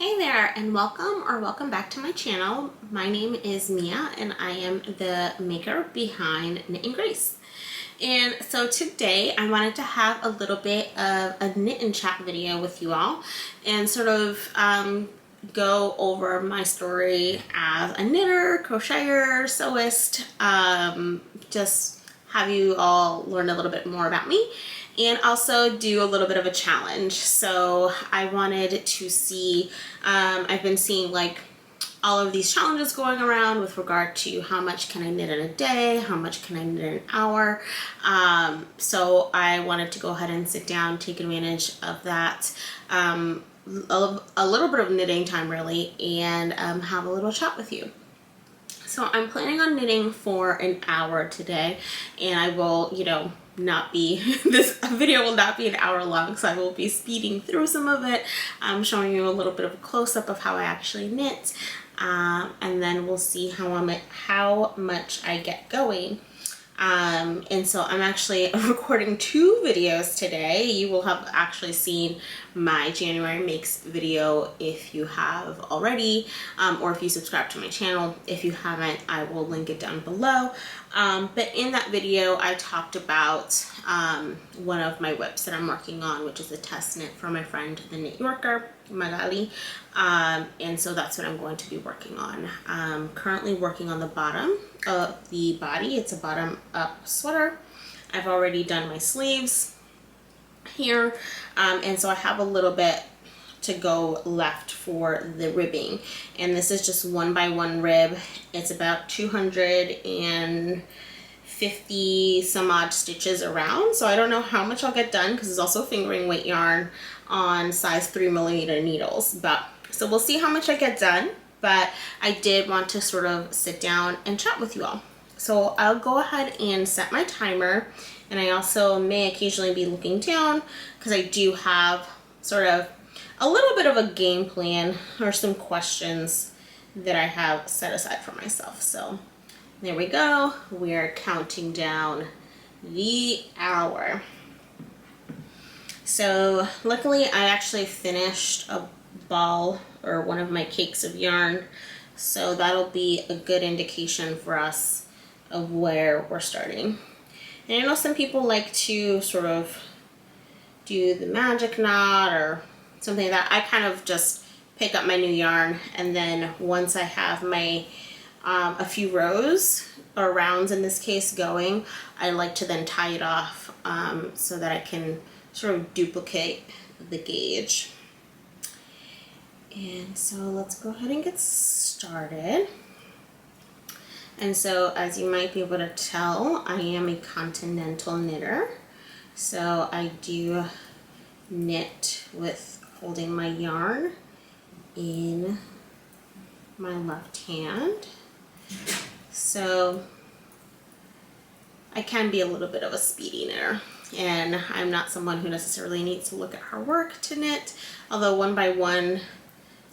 Hey there, and welcome back to my channel. My name is Mia and I am the maker behind Knit and Grace. And so today I wanted to have a little bit of a knit and chat video with you all and sort of go over my story as a knitter, crocheter, sewist, just have you all learn a little bit more about me, and also do a little bit of a challenge. So I wanted to see, I've been seeing like all of these challenges going around with regard to how much can I knit in a day, how much can I knit in an hour. So I wanted to go ahead and sit down, take advantage of that, a little bit of knitting time really, and have a little chat with you. So I'm planning on knitting for an hour today, and I will, not be, this video will not be an hour long, so I will be speeding through some of it. I'm showing you a little bit of a close-up of how I actually knit, and then we'll see how much I get going. And so I'm actually recording two videos today. You will have actually seen my January Makes video if you have already, or if you subscribe to my channel. If you haven't, I will link it down below. But in that video, I talked about one of my whips that I'm working on, which is a test knit for my friend, the Knit Yorker, Magali. And so that's what I'm going to be working on. Currently working on the bottom of the body. It's a bottom up sweater. I've already done my sleeves here, and so I have a little bit to go left for the ribbing, and this is just 1x1 rib. It's about 250 some odd stitches around, so I don't know how much I'll get done because it's also fingering weight yarn on size 3mm needles, but so we'll see how much I get done. But I did want to sort of sit down and chat with you all. So I'll go ahead and set my timer, and I also may occasionally be looking down because I do have sort of a little bit of a game plan or some questions that I have set aside for myself. So there we go. We're counting down the hour. So luckily I actually finished a ball or one of my cakes of yarn, so that'll be a good indication for us of where we're starting. And I know some people like to sort of do the magic knot or something like that. I kind of just pick up my new yarn, and then once I have my a few rows or rounds in this case going, I like to then tie it off so that I can sort of duplicate the gauge. And so let's go ahead and get started. And so as you might be able to tell, I am a continental knitter. So I do knit with holding my yarn in my left hand. So I can be a little bit of a speedy knitter, and I'm not someone who necessarily needs to look at her work to knit, although 1x1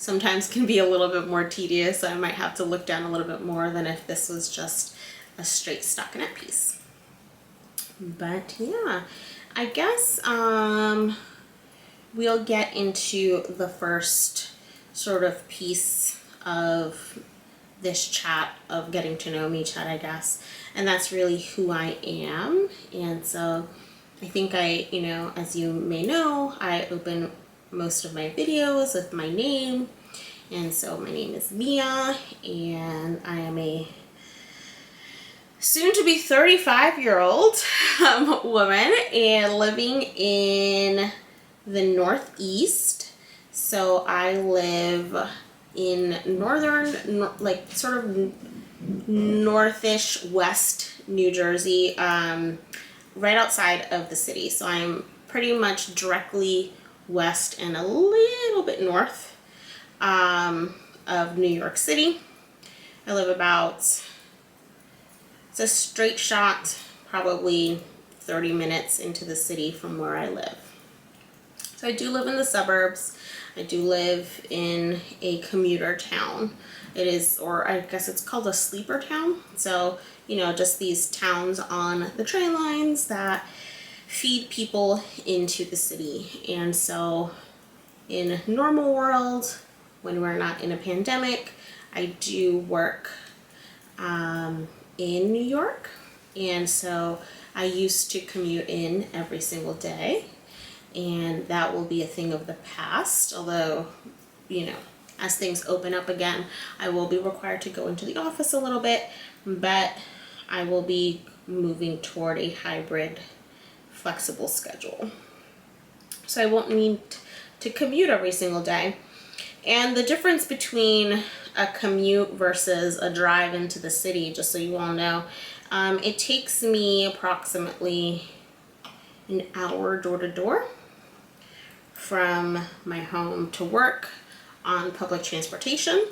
sometimes can be a little bit more tedious. I might have to look down a little bit more than if this was just a straight stockinette piece. But yeah, I guess we'll get into the first sort of piece of this chat, of getting to know me chat, I guess, and that's really who I am. And so I think as you may know, I open most of my videos with my name, and so my name is Mia, and I am a soon to be 35-year-old woman and living in the Northeast. So I live in northern, like sort of northish west New Jersey, right outside of the city. So I'm pretty much directly west and a little bit north of New York City. I live about, it's a straight shot, probably 30 minutes into the city from where I live. So I do live in the suburbs. I do live in a commuter town. It is, or I guess it's called a sleeper town. So, just these towns on the train lines that feed people into the city. And so in normal world, when we're not in a pandemic, I do work in New York, and so I used to commute in every single day, and that will be a thing of the past, although, you know, as things open up again, I will be required to go into the office a little bit, but I will be moving toward a hybrid flexible schedule. So I won't need to commute every single day. And the difference between a commute versus a drive into the city, just so you all know, it takes me approximately an hour door to door from my home to work on public transportation,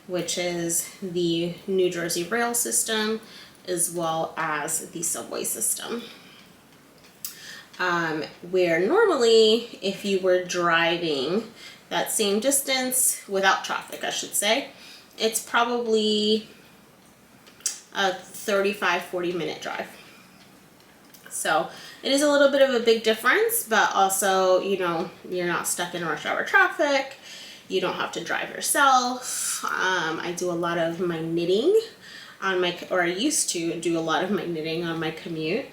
which is the New Jersey rail system as well as the subway system. Where normally, if you were driving that same distance without traffic, I should say, it's probably a 35-40 minute drive. So it is a little bit of a big difference, but also, you know, you're not stuck in rush hour traffic. You don't have to drive yourself. I do a lot of my knitting on my, or I used to do a lot of my knitting on my commute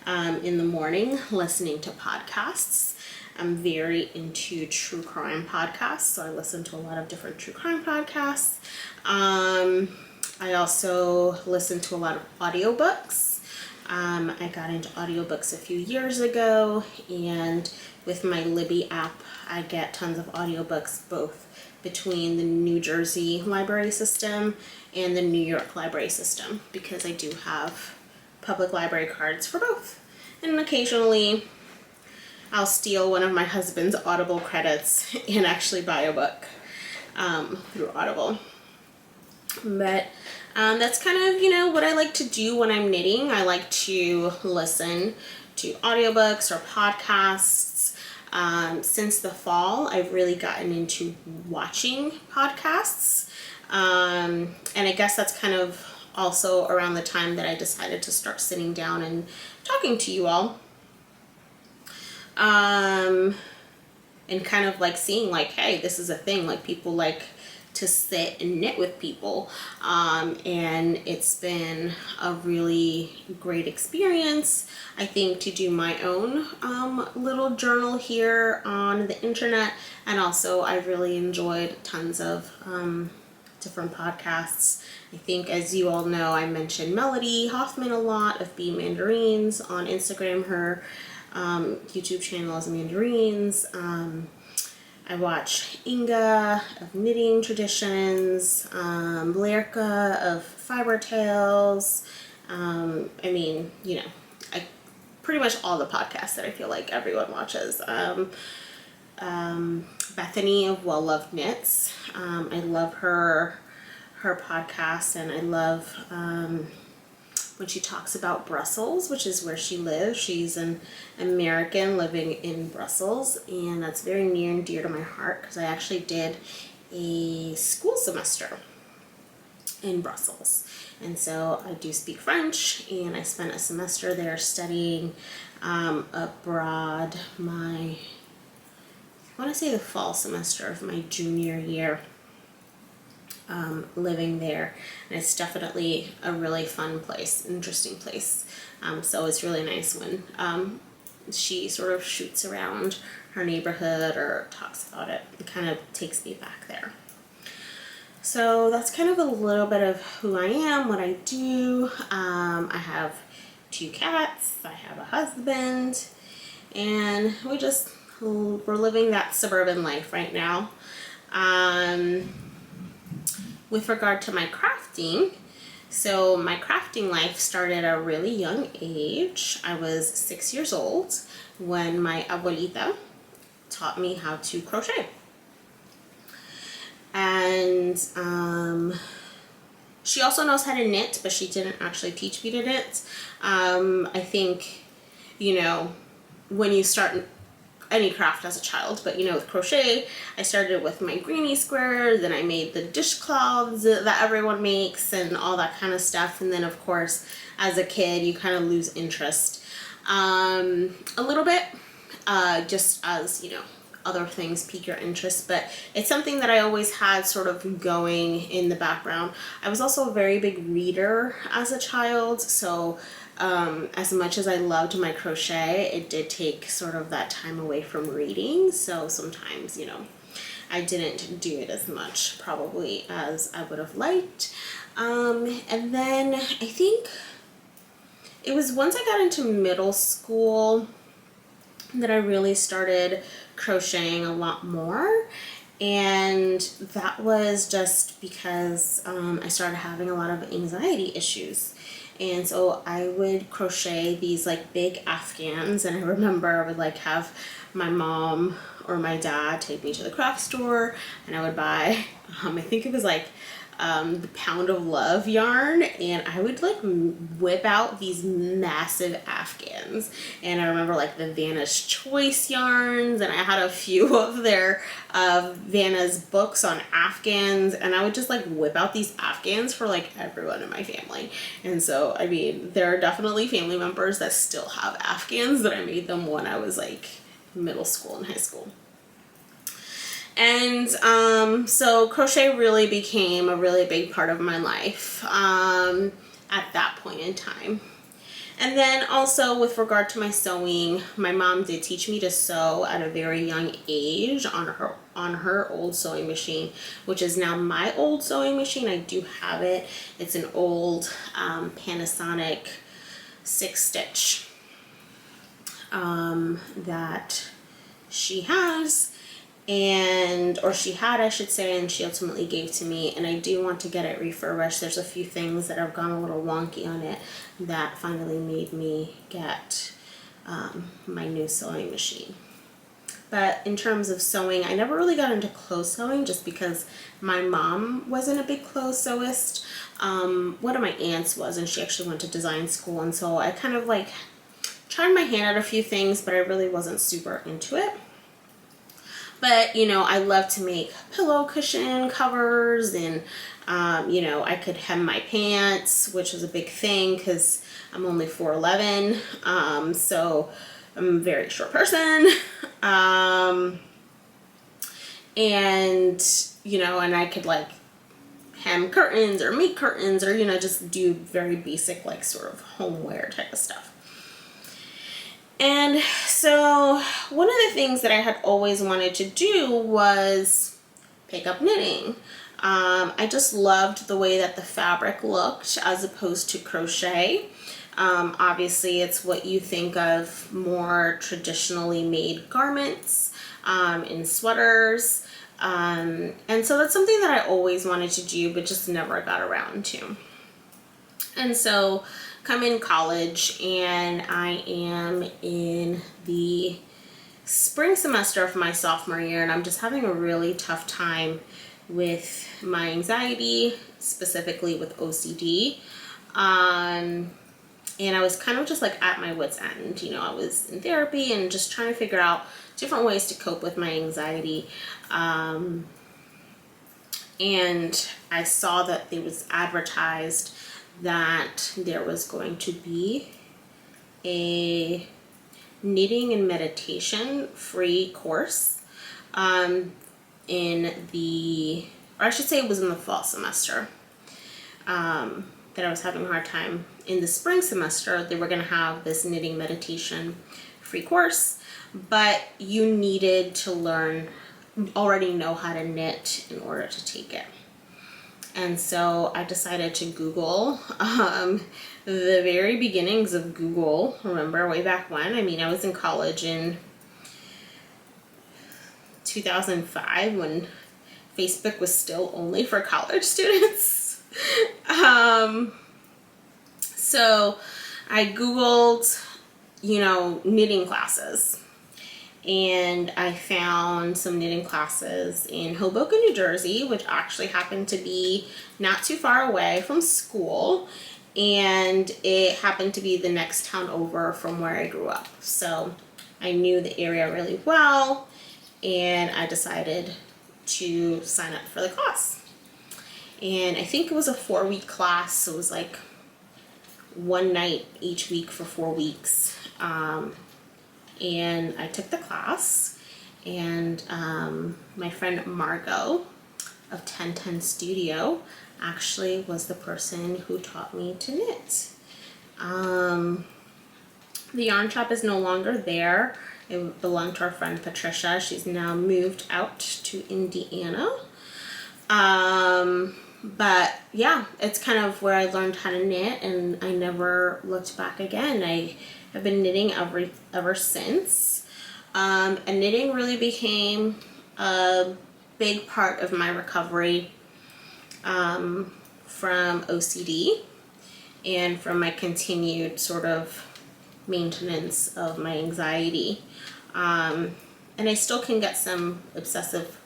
in the morning, listening to podcasts. I'm very into true crime podcasts, so I listen to a lot of different true crime podcasts. I also listen to a lot of audiobooks. I got into audiobooks a few years ago, and with my Libby app, I get tons of audiobooks both between the New Jersey library system and the New York library system, because I do have public library cards for both. And occasionally I'll steal one of my husband's Audible credits and actually buy a book through Audible. But that's kind of, you know, what I like to do when I'm knitting. I like to listen to audiobooks or podcasts. Since the fall, I've really gotten into watching podcasts. And I guess that's kind of also around the time that I decided to start sitting down and talking to you all. And kind of like seeing like, hey, this is a thing, like people like to sit and knit with people. And it's been a really great experience, I think, to do my own little journal here on the internet. And also I've really enjoyed tons of different podcasts. I think, as you all know, I mentioned Melody Hoffman a lot of Bee Mandarins on Instagram. Her YouTube channel is Mandarins. I watch Inga of Knitting Traditions, Blairka of Fiber Tales. I mean, you know, pretty much all the podcasts that I feel like everyone watches. Bethany of Well Loved Knits. I love her podcast, and I love when she talks about Brussels, which is where she lives. She's an American living in Brussels, and that's very near and dear to my heart because I actually did a school semester in Brussels. And so I do speak French, and I spent a semester there studying abroad I want to say the fall semester of my junior year. Living there, and it's definitely a really fun place, interesting place. So it's really nice when she sort of shoots around her neighborhood or talks about it. It kind of takes me back there. So that's kind of a little bit of who I am, what I do. I have 2 cats, I have a husband, and we're living that suburban life right now. With regard to my crafting, so my crafting life started at a really young age. I was 6 years old when my abuelita taught me how to crochet. And she also knows how to knit, but she didn't actually teach me to knit. I think, you know, when you start any craft as a child, but you know, with crochet, I started with my greenie squares, then I made the dishcloths that everyone makes and all that kind of stuff. And then of course, as a kid, you kind of lose interest a little bit, just as, you know, other things pique your interest, but it's something that I always had sort of going in the background. I was also a very big reader as a child, so as much as I loved my crochet, it did take sort of that time away from reading, so sometimes, you know, I didn't do it as much probably as I would have liked. And then I think it was once I got into middle school that I really started crocheting a lot more, and that was just because I started having a lot of anxiety issues. And so I would crochet these like big Afghans, and I remember I would like have my mom or my dad take me to the craft store, and I would buy I think it was like the Pound of Love yarn, and I would like whip out these massive Afghans. And I remember like the Vanna's Choice yarns, and I had a few of their Vanna's books on Afghans, and I would just like whip out these Afghans for like everyone in my family. And so, I mean, there are definitely family members that still have Afghans that I made them when I was like middle school and high school. And so crochet really became a really big part of my life at that point in time. And then also with regard to my sewing, my mom did teach me to sew at a very young age on her old sewing machine, which is now my old sewing machine. I do have it. It's an old Panasonic 6-stitch that she has. Or she had, I should say, and she ultimately gave to me, and I do want to get it refurbished. There's a few things that have gone a little wonky on it that finally made me get my new sewing machine. But in terms of sewing, I never really got into clothes sewing just because my mom wasn't a big clothes sewist. One of my aunts was, and she actually went to design school, and so I kind of like tried my hand at a few things, but I really wasn't super into it. But, you know, I love to make pillow cushion covers, and, you know, I could hem my pants, which is a big thing because I'm only 4'11", so I'm a very short person. And, you know, and I could like hem curtains or make curtains or, you know, just do very basic like sort of homeware type of stuff. And so one of the things that I had always wanted to do was pick up knitting. I just loved the way that the fabric looked as opposed to crochet. Obviously, it's what you think of more traditionally made garments in sweaters. And so that's something that I always wanted to do, but just never got around to. And so I'm in college, and I am in the spring semester of my sophomore year, and I'm just having a really tough time with my anxiety, specifically with OCD. And I was kind of just like at my wit's end. You know, I was in therapy and just trying to figure out different ways to cope with my anxiety. And I saw that it was advertised that there was going to be a knitting and meditation free course in the, or I should say it was in the fall semester, that I was having a hard time. In the spring semester, they were going to have this knitting meditation free course, but you needed to already know how to knit in order to take it. And so I decided to Google the very beginnings of Google. Remember way back when? I mean, I was in college in 2005 when Facebook was still only for college students. So I Googled, you know, knitting classes. And I found some knitting classes in Hoboken, New Jersey, which actually happened to be not too far away from school. And it happened to be the next town over from where I grew up. So I knew the area really well, and I decided to sign up for the class. And I think it was a 4-week class, so it was like one night each week for 4 weeks. And I took the class, And my friend Margot of 1010 Studio actually was the person who taught me to knit. The yarn shop is no longer there. It belonged to our friend Patricia. She's now moved out to Indiana. But yeah, it's kind of where I learned how to knit, and I never looked back again. I have been knitting ever since. And knitting really became a big part of my recovery from OCD and from my continued sort of maintenance of my anxiety. And I still can get some obsessive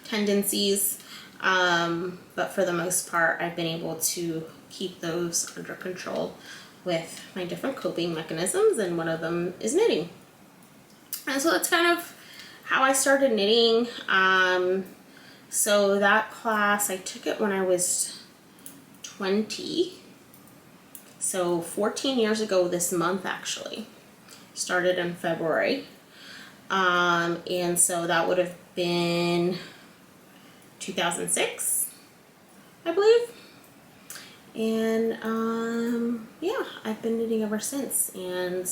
tendencies, but for the most part, I've been able to keep those under control with my different coping mechanisms, and one of them is knitting. And so that's kind of how I started knitting. So that class, I took it when I was 20. So 14 years ago this month, actually. Started in February. And so that would have been 2006, I believe. And yeah, I've been knitting ever since. And,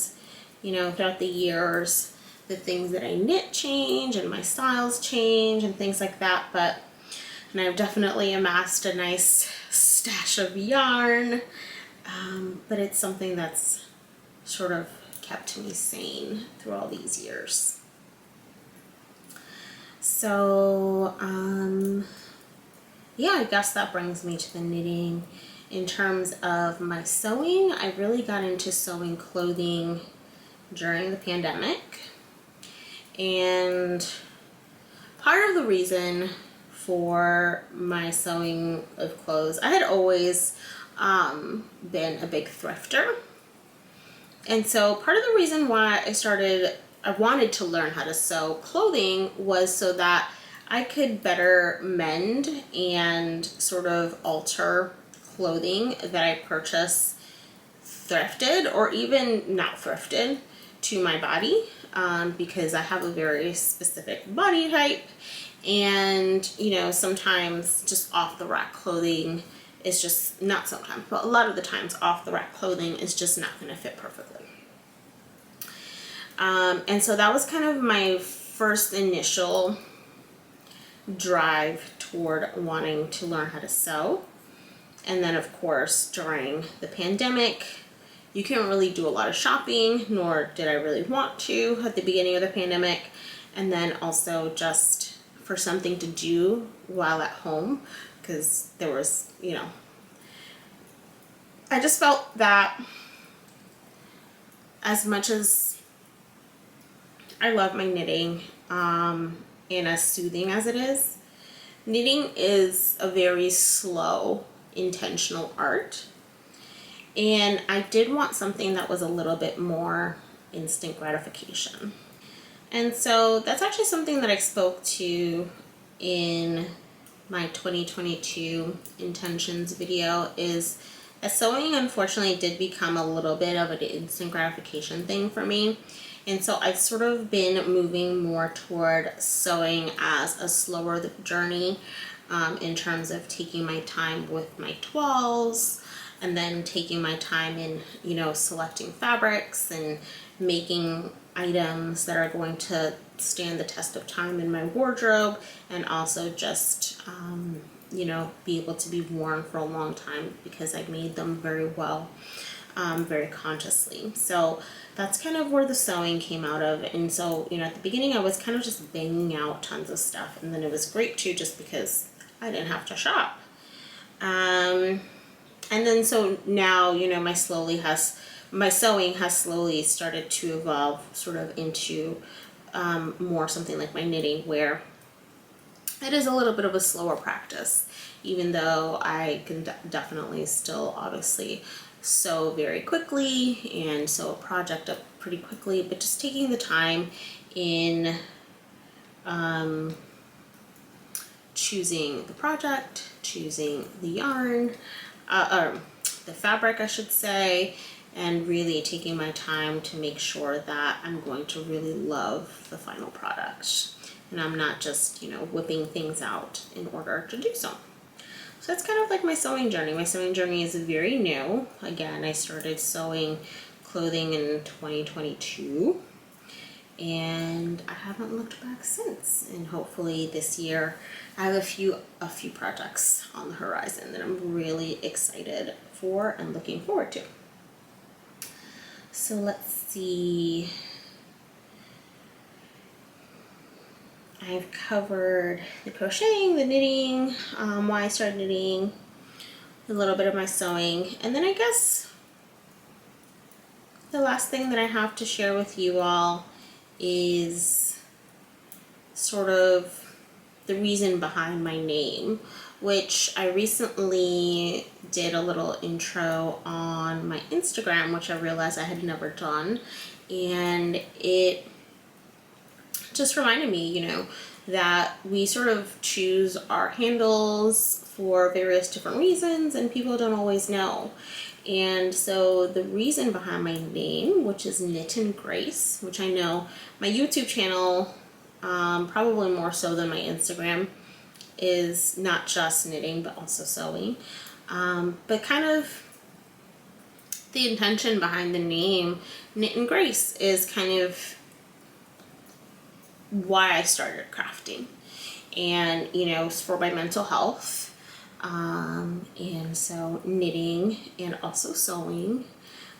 you know, throughout the years, the things that I knit change and my styles change and things like that. And I've definitely amassed a nice stash of yarn. But it's something that's sort of kept me sane through all these years. So, yeah, I guess that brings me to the knitting. In terms of my sewing, I really got into sewing clothing during the pandemic. And part of the reason for my sewing of clothes, I had always been a big thrifter. And so part of the reason why I wanted to learn how to sew clothing was so that I could better mend and sort of alter clothing that I purchase thrifted or even not thrifted to my body, because I have a very specific body type, and you know, sometimes just off the rack clothing is just not sometimes, but a lot of the times off the rack clothing is just not going to fit perfectly. And so that was kind of my first initial drive toward wanting to learn how to sew. And then of course, during the pandemic, you can't really do a lot of shopping, nor did I really want to at the beginning of the pandemic. And then also just for something to do while at home, because there was, you know, I just felt that as much as I love my knitting, and as soothing as it is, knitting is a very slow, intentional art. And I did want something that was a little bit more instant gratification. And so that's actually something that I spoke to in my 2022 intentions video, is that sewing unfortunately did become a little bit of an instant gratification thing for me. And so I've sort of been moving more toward sewing as a slower journey, in terms of taking my time with my toiles, and then taking my time in, you know, selecting fabrics and making items that are going to stand the test of time in my wardrobe, and also just, you know, be able to be worn for a long time because I made them very well, very consciously. So that's kind of where the sewing came out of. And so, you know, at the beginning I was kind of just banging out tons of stuff, and then it was great too just because I didn't have to shop. And then so now, you know, my sewing has slowly started to evolve sort of into more something like my knitting, where it is a little bit of a slower practice, even though I can definitely still obviously sew very quickly and sew a project up pretty quickly, but just taking the time in choosing the project, choosing the yarn, or the fabric I should say, and really taking my time to make sure that I'm going to really love the final product. and I'm not just, you know, whipping things out in order to do so. So that's kind of like my sewing journey. My sewing journey is very new. Again, I started sewing clothing in 2022, and I haven't looked back since. And hopefully this year I have a few projects on the horizon that I'm really excited for and looking forward to. So let's see. I've covered the crocheting, the knitting, why I started knitting, a little bit of my sewing, and then I guess the last thing that I have to share with you all is sort of the reason behind my name, which I recently did a little intro on my Instagram, which I realized I had never done, and it just reminded me, you know, that we sort of choose our handles for various different reasons and people don't always know. And so the reason behind my name, which is Knit and Grace, which I know my YouTube channel, probably more so than my Instagram, is not just knitting but also sewing. But kind of the intention behind the name Knit and Grace is kind of why I started crafting, and you know, it's for my mental health, and so knitting and also sewing.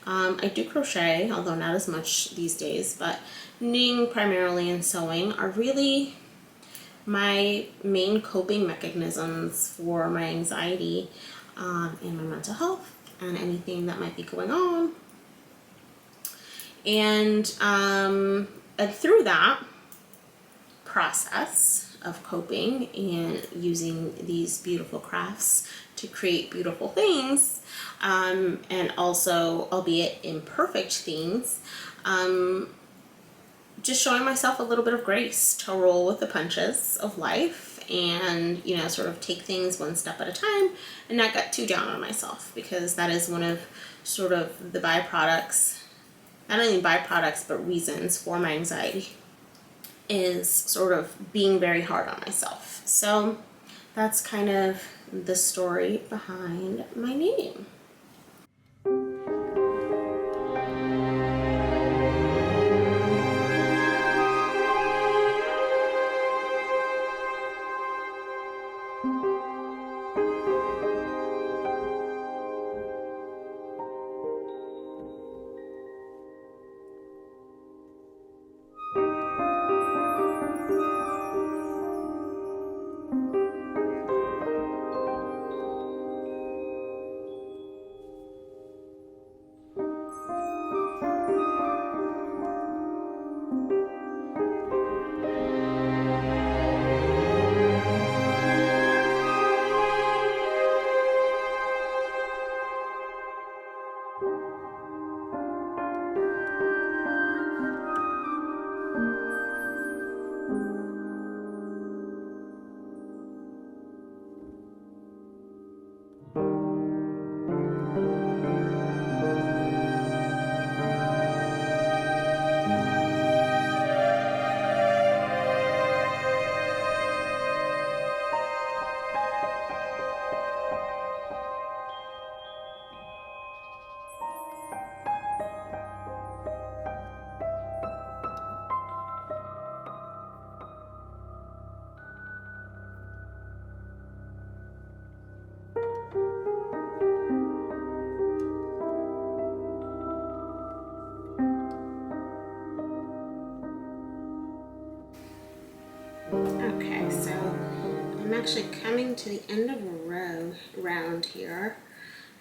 I do crochet, although not as much these days, but knitting primarily and sewing are really my main coping mechanisms for my anxiety, and my mental health and anything that might be going on. And through that process of coping and using these beautiful crafts to create beautiful things, and also, albeit imperfect things, just showing myself a little bit of grace to roll with the punches of life, and you know, sort of take things one step at a time and not get too down on myself, because that is one of sort of the byproducts, not only byproducts but reasons for my anxiety, is sort of being very hard on myself. So that's kind of the story behind my name. Okay, so I'm actually coming to the end of a round here.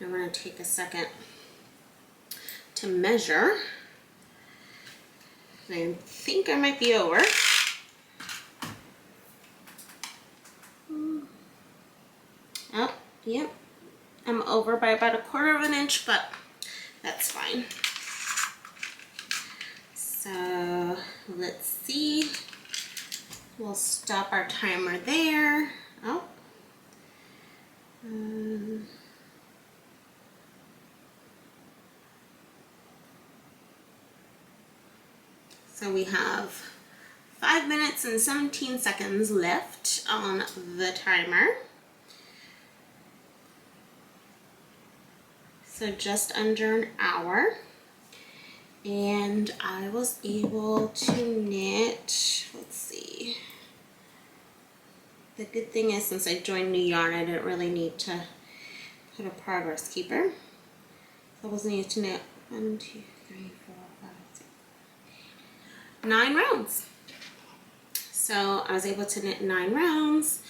I want to take a second to measure. I think I might be over. Oh, yep. I'm over by about 1/4 of an inch, but that's fine. So let's see. We'll stop our timer there. Oh. So we have 5 minutes and 17 seconds left on the timer. So just under an hour. And I was able to knit, let's see. The good thing is, since I joined New Yarn, I didn't really need to put a progress keeper. So I was needed to knit 1, 2, 3, 4, 5, 6, 9 rounds. So I was able to knit 9 rounds,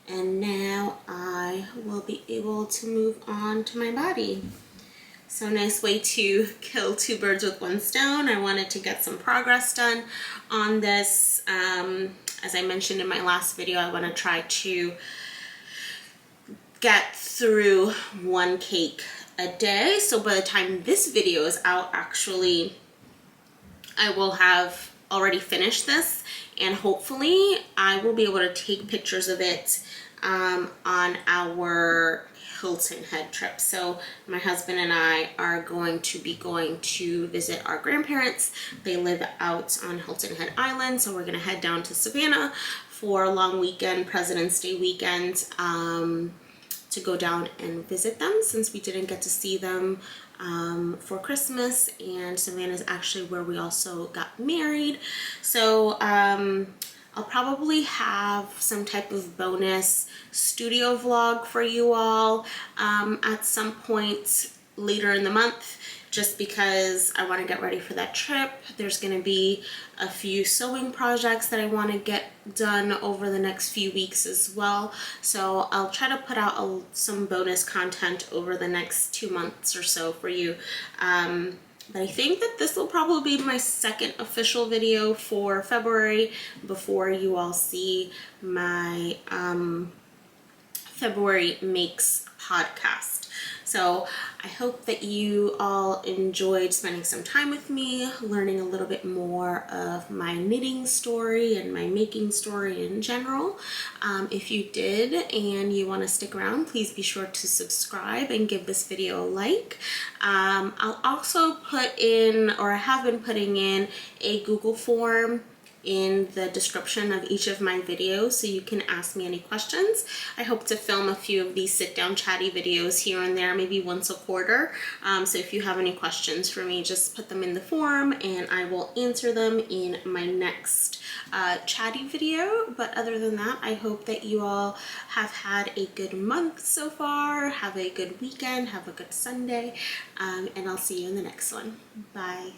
and now I will be able to move on to my body. So nice way to kill 2 birds with 1 stone. I wanted to get some progress done on this. As I mentioned in my last video, I want to try to get through 1 cake a day. So by the time this video is out, actually, I will have already finished this, and hopefully I will be able to take pictures of it on our Hilton Head trip. So my husband and I are going to be going to visit our grandparents. They live out on Hilton Head Island, so we're gonna head down to Savannah for a long weekend, President's Day weekend, to go down and visit them, since we didn't get to see them for Christmas, and Savannah is actually where we also got married. So I'll probably have some type of bonus studio vlog for you all at some point later in the month, just because I want to get ready for that trip. There's going to be a few sewing projects that I want to get done over the next few weeks as well. So I'll try to put out some bonus content over the next 2 months or so for you. But I think that this will probably be my second official video for February before you all see my February Makes podcast. So I hope that you all enjoyed spending some time with me, learning a little bit more of my knitting story and my making story in general. If you did and you want to stick around, please be sure to subscribe and give this video a like. I'll also put in, or I have been putting in, a Google form in the description of each of my videos, so you can ask me any questions. I hope to film a few of these sit-down chatty videos here and there, maybe once a quarter. So if you have any questions for me, just put them in the form and I will answer them in my next chatty video. But other than that, I hope that you all have had a good month so far, have a good weekend, have a good Sunday, and I'll see you in the next one. Bye.